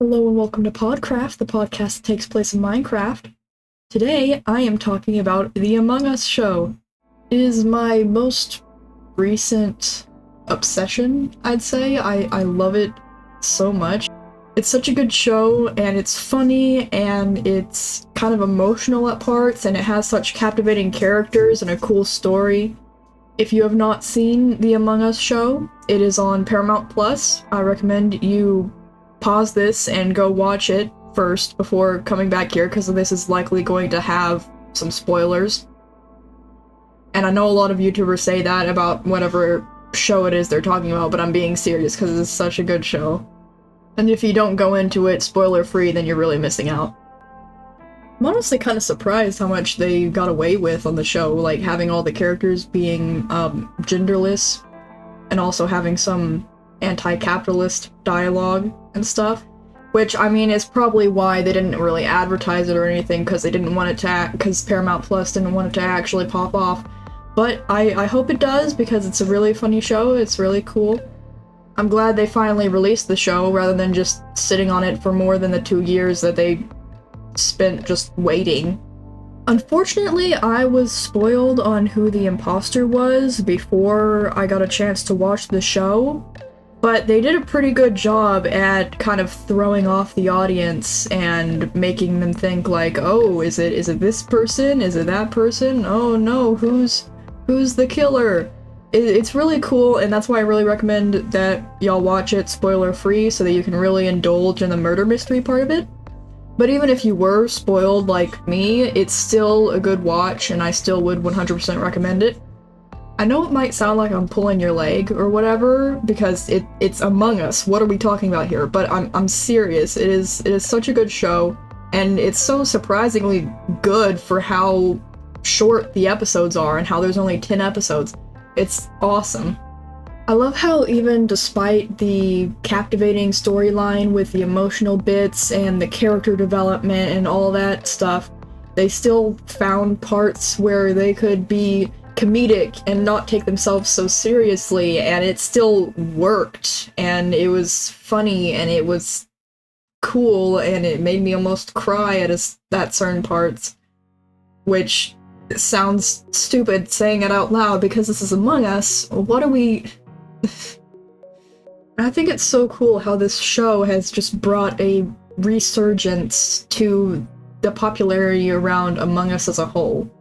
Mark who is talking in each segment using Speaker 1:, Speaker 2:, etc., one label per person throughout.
Speaker 1: Hello and welcome to Podcraft, the podcast that takes place in Minecraft. Today, I am talking about the Among Us show. It is my most recent obsession, I'd say. I love it so much. It's such a good show, and it's funny, and it's kind of emotional at parts, and it has such captivating characters and a cool story. If you have not seen the Among Us show, it is on Paramount Plus. I recommend you pause this and go watch it first before coming back here, because this is likely going to have some spoilers. And I know a lot of YouTubers say that about whatever show it is they're talking about, but I'm being serious because it's such a good show. And if you don't go into it spoiler-free, then you're really missing out. I'm honestly kind of surprised how much they got away with on the show, like having all the characters being genderless, and also having some anti-capitalist dialogue and stuff. Which, I mean, is probably why they didn't really advertise it or anything, because they didn't want it to because Paramount Plus didn't want it to actually pop off. But I hope it does, because it's a really funny show, it's really cool. I'm glad they finally released the show, rather than just sitting on it for more than the 2 years that they spent just waiting. Unfortunately, I was spoiled on who the imposter was before I got a chance to watch the show, but they did a pretty good job at kind of throwing off the audience and making them think like, oh, is it this person? Is it that person? Oh no, who's the killer? It's really cool, and that's why I really recommend that y'all watch it spoiler-free so that you can really indulge in the murder mystery part of it. But even if you were spoiled like me, it's still a good watch, and I still would 100% recommend it. I know it might sound like I'm pulling your leg or whatever, because it's Among Us, what are we talking about here? But I'm serious, it is such a good show, and it's so surprisingly good for how short the episodes are, and how there's only 10 episodes. It's awesome. I love how even despite the captivating storyline with the emotional bits and the character development and all that stuff, they still found parts where they could be comedic and not take themselves so seriously, and it still worked, and it was funny, and it was cool, and it made me almost cry at certain parts, which sounds stupid saying it out loud because this is Among Us. What are we... I think it's so cool how this show has just brought a resurgence to the popularity around Among Us as a whole.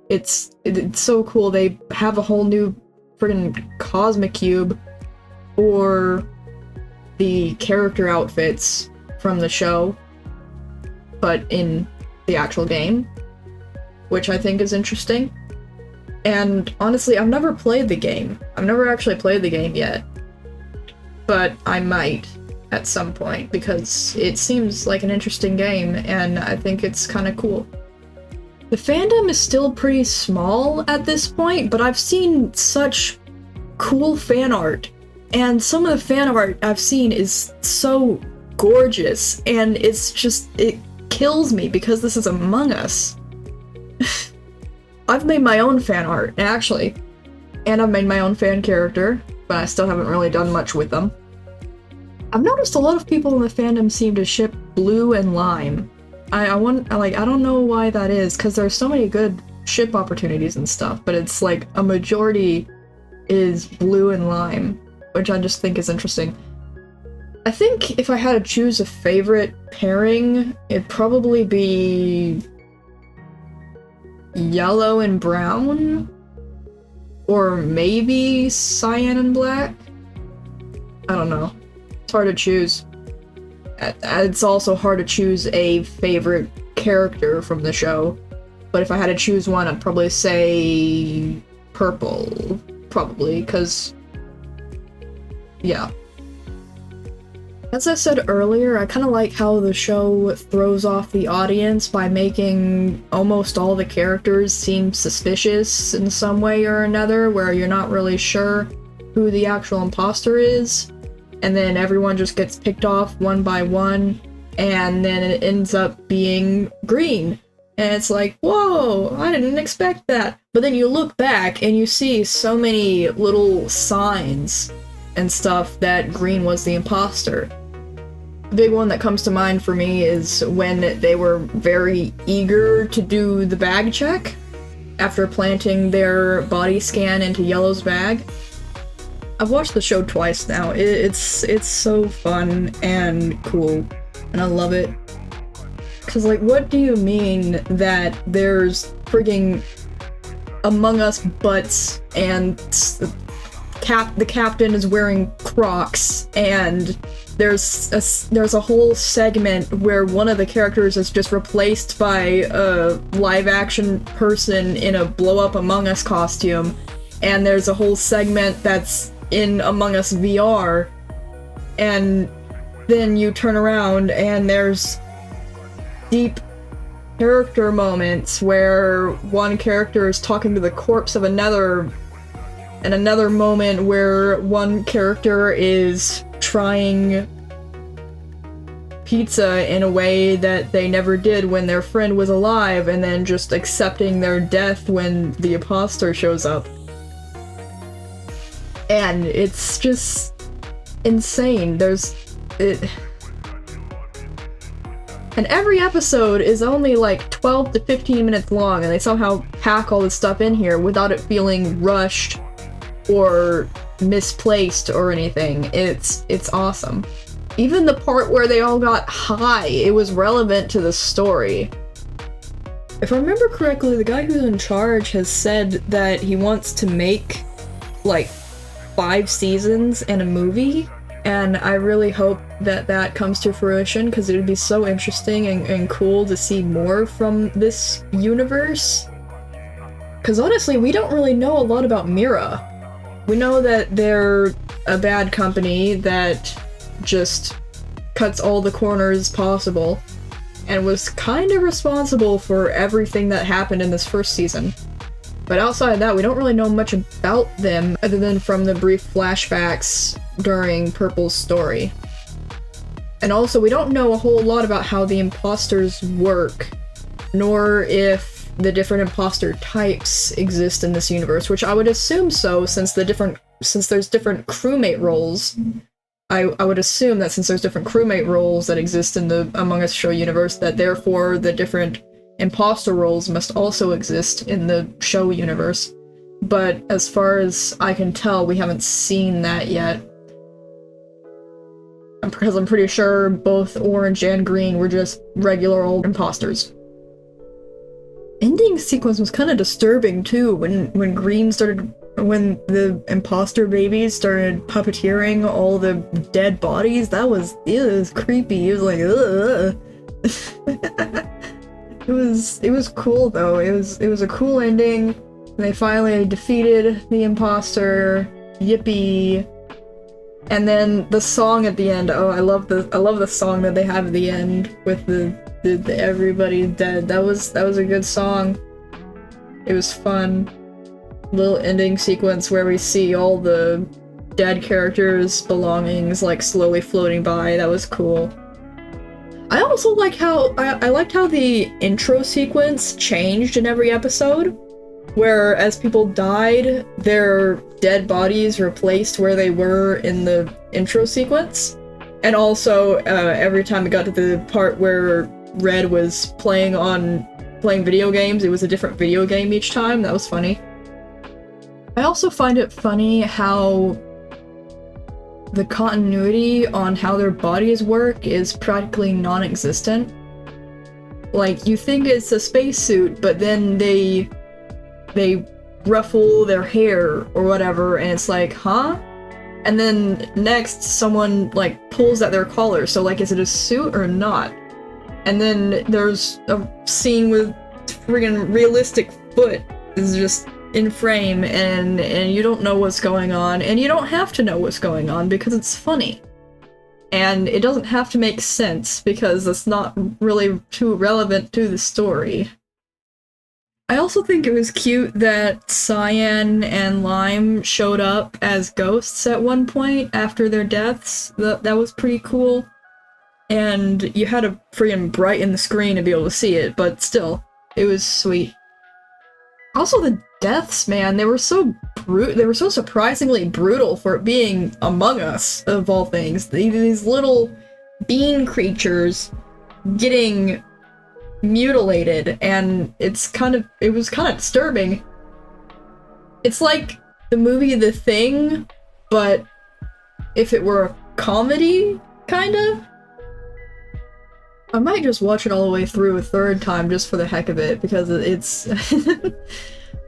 Speaker 1: It's so cool. They have a whole new friggin' Cosmic Cube for the character outfits from the show, but in the actual game, which I think is interesting. And honestly, I've never played the game. I've never actually played the game yet, but I might at some point, because it seems like an interesting game, and I think it's kind of cool. The fandom is still pretty small at this point, but I've seen such cool fan art, and some of the fan art I've seen is so gorgeous, and it kills me because this is Among Us. I've made my own fan art, actually, and I've made my own fan character, but I still haven't really done much with them. I've noticed a lot of people in the fandom seem to ship blue and lime. I don't know why that is, because there's so many good ship opportunities and stuff, but it's like a majority is blue and lime, which I just think is interesting. I think if I had to choose a favorite pairing, it'd probably be yellow and brown, or maybe cyan and black. I don't know. It's hard to choose. It's also hard to choose a favorite character from the show, but if I had to choose one, I'd probably say purple, probably, because yeah. As I said earlier, I kind of like how the show throws off the audience by making almost all the characters seem suspicious in some way or another, where you're not really sure who the actual imposter is, and then everyone just gets picked off one by one, and then it ends up being green. And it's like, whoa, I didn't expect that. But then you look back and you see so many little signs and stuff that green was the imposter. The big one that comes to mind for me is when they were very eager to do the bag check after planting their body scan into Yellow's bag. I've watched the show twice now. It's so fun and cool, and I love it. Cause like, what do you mean that there's frigging Among Us butts and the captain is wearing Crocs, and there's a whole segment where one of the characters is just replaced by a live action person in a blow up Among Us costume, and there's a whole segment that's in Among Us VR, and then you turn around and there's deep character moments where one character is talking to the corpse of another, and another moment where one character is trying pizza in a way that they never did when their friend was alive, and then just accepting their death when the imposter shows up. And it's just insane. And every episode is only like 12 to 15 minutes long, and they somehow pack all this stuff in here without it feeling rushed or misplaced or anything. It's awesome. Even the part where they all got high, it was relevant to the story. If I remember correctly, the guy who's in charge has said that he wants to make like 5 seasons and a movie, and I really hope that that comes to fruition, because it would be so interesting and cool to see more from this universe. Because honestly, we don't really know a lot about Mira. We know that they're a bad company that just cuts all the corners possible, and was kind of responsible for everything that happened in this first season. But outside of that, we don't really know much about them other than from the brief flashbacks during Purple's story. And also, we don't know a whole lot about how the imposters work, nor if the different imposter types exist in this universe, which I would assume so, since there's different crewmate roles. I would assume that since there's different crewmate roles that exist in the Among Us show universe, that therefore the different imposter roles must also exist in the show universe. But as far as I can tell, we haven't seen that yet. Because I'm pretty sure both Orange and Green were just regular old imposters. Ending sequence was kind of disturbing too, when the imposter babies started puppeteering all the dead bodies. It was creepy. It was like, ugh. It was cool though. It was a cool ending. They finally defeated the imposter. Yippee. And then the song at the end. Oh, I love the song that they have at the end with the everybody's dead. That was a good song. It was fun. Little ending sequence where we see all the dead characters' belongings like slowly floating by. That was cool. I also like how I liked how the intro sequence changed in every episode, where as people died, their dead bodies replaced where they were in the intro sequence. And also, every time it got to the part where Red was playing video games, it was a different video game each time. That was funny. I also find it funny how the continuity on how their bodies work is practically non-existent. Like, you think it's a spacesuit, but then they ruffle their hair or whatever, and it's like, huh? And then next, someone, like, pulls at their collar, so, like, is it a suit or not? And then there's a scene with friggin' realistic foot is just in frame, and you don't know what's going on, and you don't have to know what's going on because it's funny. And it doesn't have to make sense because it's not really too relevant to the story. I also think it was cute that Cyan and Lime showed up as ghosts at one point after their deaths. That was pretty cool. And you had to friggin' brighten the screen to be able to see it, but still, it was sweet. Also, the deaths, man, they were so surprisingly brutal for it being Among Us, of all things. These little bean creatures getting mutilated, and it was kind of disturbing. It's like the movie The Thing, but if it were a comedy, kind of. I might just watch it all the way through a third time just for the heck of it, because it's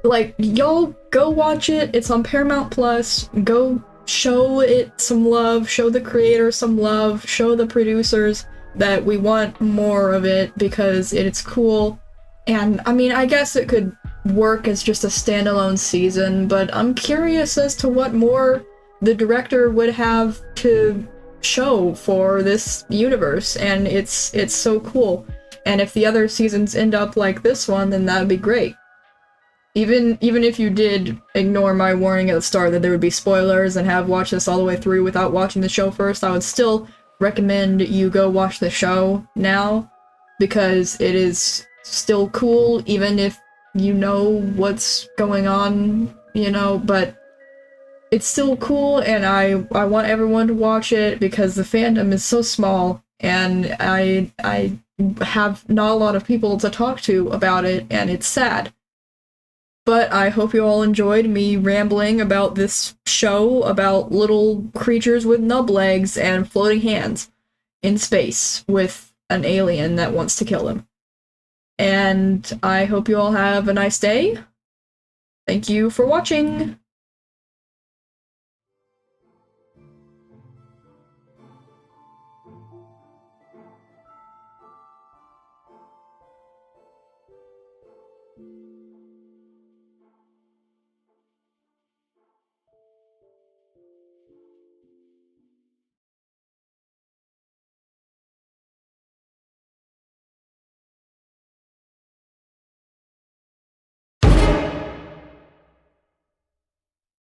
Speaker 1: like, y'all go watch it. It's on Paramount Plus. Go show it some love, show the creators some love, show the producers that we want more of it because it's cool. And I mean, I guess it could work as just a standalone season, but I'm curious as to what more the director would have to show for this universe, and it's so cool. And if the other seasons end up like this one, then that'd be great. Even if you did ignore my warning at the start that there would be spoilers and have watched this all the way through without watching the show first, I would still recommend you go watch the show now, because it is still cool, even if you know what's going on, but it's still cool, and I want everyone to watch it because the fandom is so small, and I have not a lot of people to talk to about it, and it's sad. But I hope you all enjoyed me rambling about this show about little creatures with nub legs and floating hands in space with an alien that wants to kill them. And I hope you all have a nice day. Thank you for watching!